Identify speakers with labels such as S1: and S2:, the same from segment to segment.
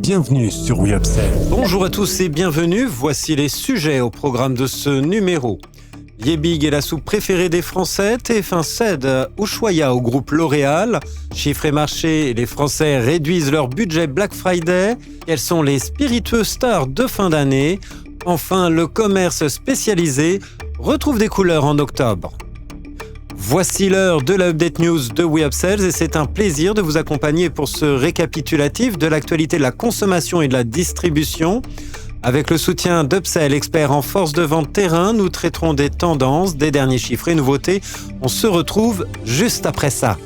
S1: Bienvenue sur We Upsell.
S2: Bonjour à tous et bienvenue, voici les sujets au programme de ce numéro. Liebig est la soupe préférée des Français, TF1 cède Ushuaïa au groupe L'Oréal, chiffres et marchés, les Français réduisent leur budget Black Friday, quels sont les spiritueux stars de fin d'année, enfin le commerce spécialisé retrouve des couleurs en octobre. Voici l'heure de la Update News de We Upsells et c'est un plaisir de vous accompagner pour ce récapitulatif de l'actualité de la consommation et de la distribution. Avec le soutien d'Upsell, expert en force de vente terrain, nous traiterons des tendances, des derniers chiffres et nouveautés. On se retrouve juste après ça.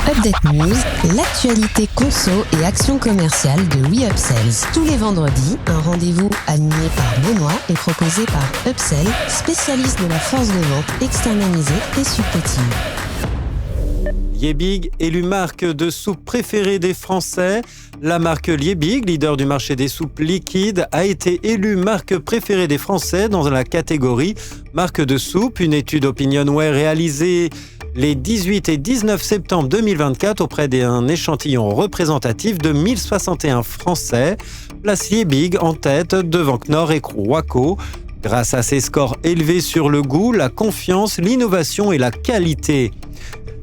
S3: Update News, l'actualité conso et action commerciale de We Upsells. Tous les vendredis, un rendez-vous animé par Benoît et proposé par Upsell, spécialiste de la force de vente externalisée et supplétive.
S2: Liebig, élue marque de soupe préférée des Français. La marque Liebig, leader du marché des soupes liquides, a été élue marque préférée des Français dans la catégorie marque de soupe. Une étude OpinionWay réalisée les 18 et 19 septembre 2024 auprès d'un échantillon représentatif de 1061 Français place Liebig en tête devant Knorr et Waco. Grâce à ses scores élevés sur le goût, la confiance, l'innovation et la qualité.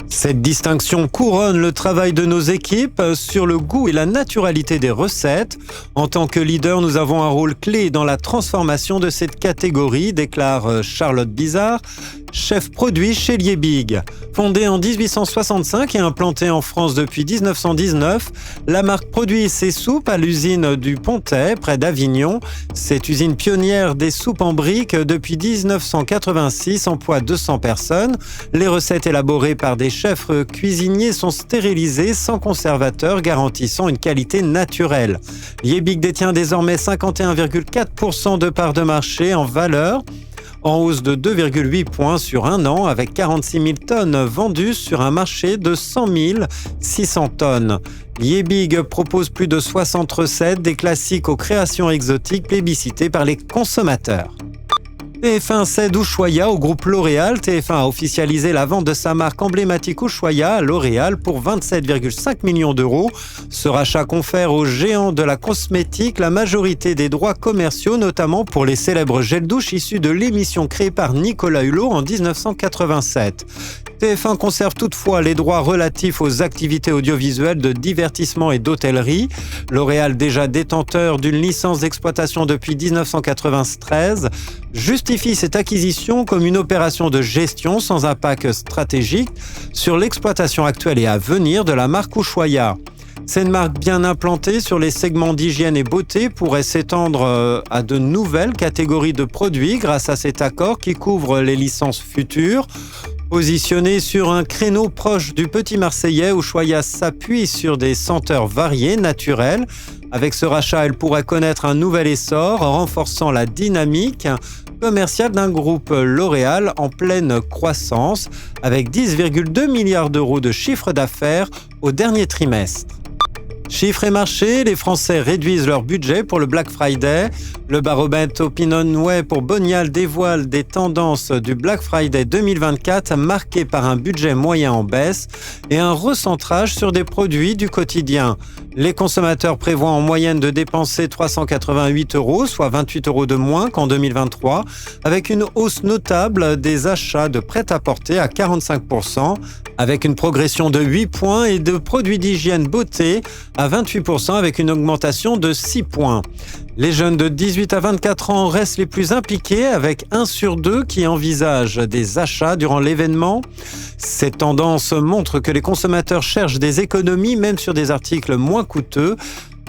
S2: Cette distinction couronne le travail de nos équipes sur le goût et la naturalité des recettes. En tant que leader, nous avons un rôle clé dans la transformation de cette catégorie, déclare Charlotte Bizarre, chef produit chez Liebig. Fondée en 1865 et implantée en France depuis 1919, la marque produit ses soupes à l'usine du Pontet, près d'Avignon. Cette usine pionnière des soupes en briques depuis 1986 emploie 200 personnes. Les recettes élaborées par des chefs cuisiniers sont stérilisées sans conservateur, garantissant une qualité naturelle. Liebig détient désormais 51,4% de part de marché en valeur, en hausse de 2,8 points sur un an, avec 46 000 tonnes vendues sur un marché de 100 600 tonnes. Liebig propose plus de 60 recettes, des classiques aux créations exotiques plébiscitées par les consommateurs. TF1 cède Ushuaïa au groupe L'Oréal. TF1 a officialisé la vente de sa marque emblématique Ushuaïa à L'Oréal pour 27,5 millions d'euros. Ce rachat confère aux géants de la cosmétique la majorité des droits commerciaux, notamment pour les célèbres gels douche issus de l'émission créée par Nicolas Hulot en 1987. TF1 conserve toutefois les droits relatifs aux activités audiovisuelles de divertissement et d'hôtellerie. L'Oréal, déjà détenteur d'une licence d'exploitation depuis 1993, justifie cette acquisition comme une opération de gestion sans impact stratégique sur l'exploitation actuelle et à venir de la marque Ushuaïa. Cette marque bien implantée sur les segments d'hygiène et beauté pourrait s'étendre à de nouvelles catégories de produits grâce à cet accord qui couvre les licences futures. Positionné sur un créneau proche du Petit Marseillais, Ushuaïa s'appuie sur des senteurs variées, naturelles. Avec ce rachat, elle pourrait connaître un nouvel essor, renforçant la dynamique commerciale d'un groupe L'Oréal en pleine croissance, avec 10,2 milliards d'euros de chiffre d'affaires au dernier trimestre. Chiffres et marchés, les Français réduisent leur budget pour le Black Friday. Le baromètre OpinionWay pour Bonial dévoile des tendances du Black Friday 2024 marquées par un budget moyen en baisse et un recentrage sur des produits du quotidien. Les consommateurs prévoient en moyenne de dépenser 388 €, soit 28 € de moins qu'en 2023, avec une hausse notable des achats de prêt-à-porter à 45%, avec une progression de 8 points et de produits d'hygiène beauté à 28% avec une augmentation de 6 points. Les jeunes de 18 à 24 ans restent les plus impliqués avec 1 sur 2 qui envisagent des achats durant l'événement. Cette tendance montre que les consommateurs cherchent des économies même sur des articles moins coûteux,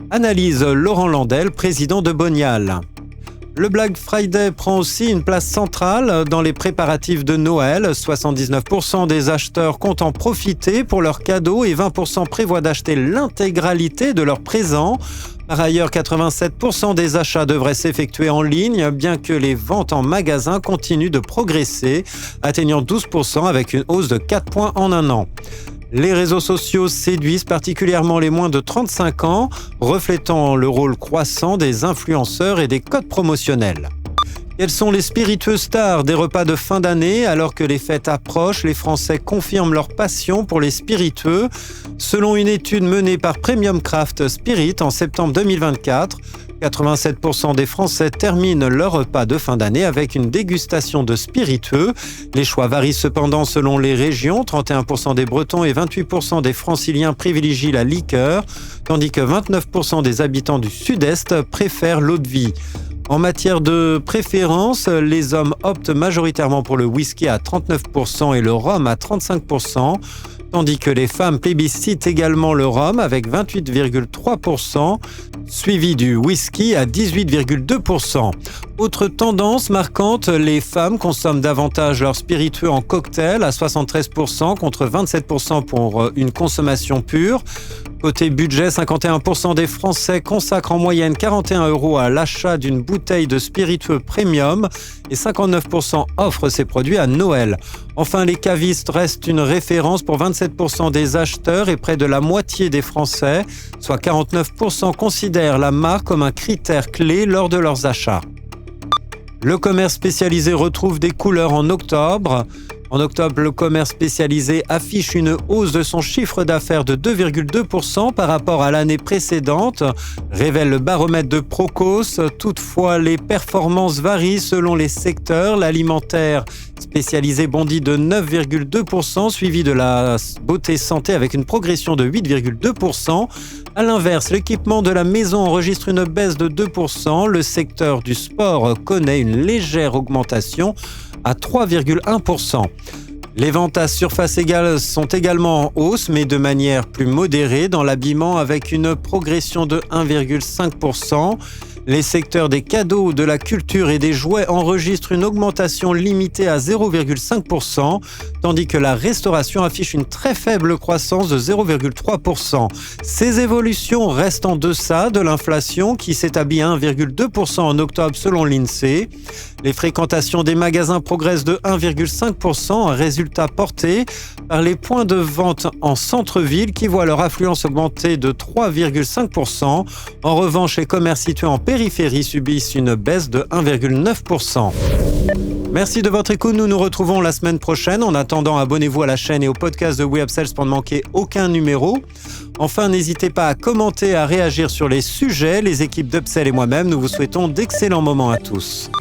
S2: analyse Laurent Landel, président de Bonial. Le Black Friday prend aussi une place centrale dans les préparatifs de Noël. 79% des acheteurs comptent en profiter pour leurs cadeaux et 20% prévoient d'acheter l'intégralité de leurs présents. Par ailleurs, 87% des achats devraient s'effectuer en ligne, bien que les ventes en magasin continuent de progresser, atteignant 12% avec une hausse de 4 points en un an. Les réseaux sociaux séduisent particulièrement les moins de 35 ans, reflétant le rôle croissant des influenceurs et des codes promotionnels. Quels sont les spiritueux stars des repas de fin d'année? Alors que les fêtes approchent, les Français confirment leur passion pour les spiritueux. Selon une étude menée par Premium Craft Spirit en septembre 2024, 87% des Français terminent leur repas de fin d'année avec une dégustation de spiritueux. Les choix varient cependant selon les régions. 31% des Bretons et 28% des Franciliens privilégient la liqueur, tandis que 29% des habitants du Sud-Est préfèrent l'eau-de-vie. En matière de préférence, les hommes optent majoritairement pour le whisky à 39% et le rhum à 35%, tandis que les femmes plébiscitent également le rhum avec 28,3%, suivi du whisky à 18,2%. Autre tendance marquante, les femmes consomment davantage leurs spiritueux en cocktail à 73% contre 27% pour une consommation pure. Côté budget, 51% des Français consacrent en moyenne 41 € à l'achat d'une bouteille de spiritueux premium et 59% offrent ces produits à Noël. Enfin, les cavistes restent une référence pour 27% des acheteurs et près de la moitié des Français, soit 49%, considèrent la marque comme un critère clé lors de leurs achats. Le commerce spécialisé retrouve des couleurs en octobre. En octobre, le commerce spécialisé affiche une hausse de son chiffre d'affaires de 2,2% par rapport à l'année précédente, révèle le baromètre de Procos. Toutefois, les performances varient selon les secteurs. L'alimentaire spécialisé bondit de 9,2%, suivi de la beauté santé avec une progression de 8,2%. À l'inverse, l'équipement de la maison enregistre une baisse de 2%. Le secteur du sport connaît une légère augmentation à 3,1%. Les ventes à surface égale sont également en hausse, mais de manière plus modérée dans l'habillement avec une progression de 1,5%. Les secteurs des cadeaux, de la culture et des jouets enregistrent une augmentation limitée à 0,5%, tandis que la restauration affiche une très faible croissance de 0,3%. Ces évolutions restent en deçà de l'inflation qui s'établit à 1,2% en octobre selon l'INSEE. Les fréquentations des magasins progressent de 1,5%, un résultat porté par les points de vente en centre-ville qui voient leur affluence augmenter de 3,5%. En revanche, les commerces situés en périphérie subissent une baisse de 1,9%. Merci de votre écoute, nous nous retrouvons la semaine prochaine. En attendant, abonnez-vous à la chaîne et au podcast de WeUpsells pour ne manquer aucun numéro. Enfin, n'hésitez pas à commenter, à réagir sur les sujets. Les équipes d'Upsell et moi-même, nous vous souhaitons d'excellents moments à tous.